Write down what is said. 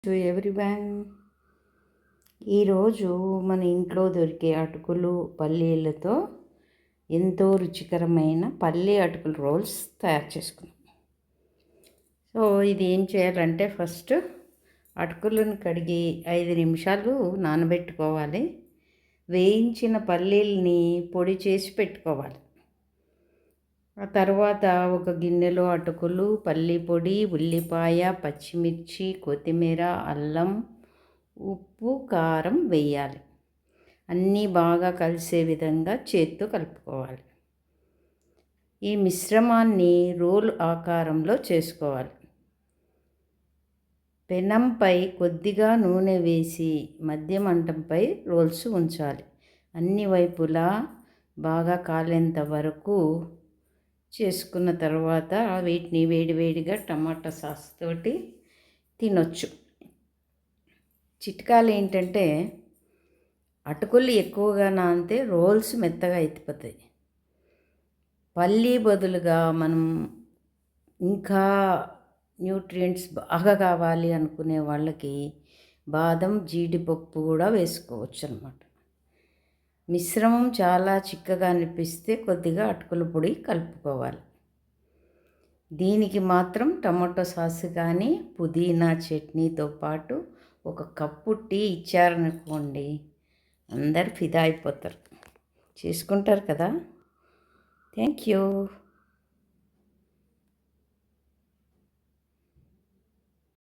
To everyone. ఈరోజు మన ఇంట్లో దొరికే అటుకులు పల్లీలతో ఎంతో రుచికరమైన పల్లీ అటుకుల రోల్స్ తయారు చేసుకుందాం. సో ఇది ఏం చేయాలంటే ఫస్ట్ అటుకులను కడిగి 5 నిమిషాలు నానబెట్టుకోవాలి. వేయించిన పల్లీల్ని పొడి చేసి పెట్టుకోవాలి. ఆ తర్వాత ఒక గిన్నెలో అటుకులు, పల్లి పొడి, ఉల్లిపాయ, పచ్చిమిర్చి, కొత్తిమీర, అల్లం, ఉప్పు, కారం వేయాలి. అన్నీ బాగా కలిసే విధంగా చేత్తో కలుపుకోవాలి. ఈ మిశ్రమాన్ని రోల్ ఆకారంలో చేసుకోవాలి. పెనంపై కొద్దిగా నూనె వేసి మధ్య మంటంపై రోల్స్ ఉంచాలి. అన్ని వైపులా బాగా కాలేంత వరకు చేసుకున్న తర్వాత వీటిని వేడివేడిగా టమాటా సాస్ తోటి తినొచ్చు. చిట్కాలు ఏంటంటే అటుకులు ఎక్కువగా నానితే రోల్స్ మెత్తగా అయిపోతాయి. పల్లీ బదులుగా మనం ఇంకా న్యూట్రియంట్స్ బాగా కావాలి అనుకునే వాళ్ళకి బాదం, జీడిపప్పు కూడా వేసుకోవచ్చు అన్నమాట. మిశ్రమం చాలా చిక్కగా అనిపిస్తే కొద్దిగా అటుకుల పొడి కలుపుకోవాలి. దీనికి మాత్రం టమాటో సాస్ కానీ పుదీనా చట్నీతో పాటు ఒక కప్పు టీ ఇచ్చారనుకోండి, అందరు ఫిదా అయిపోతారు. చేసుకుంటారు కదా. Thank you.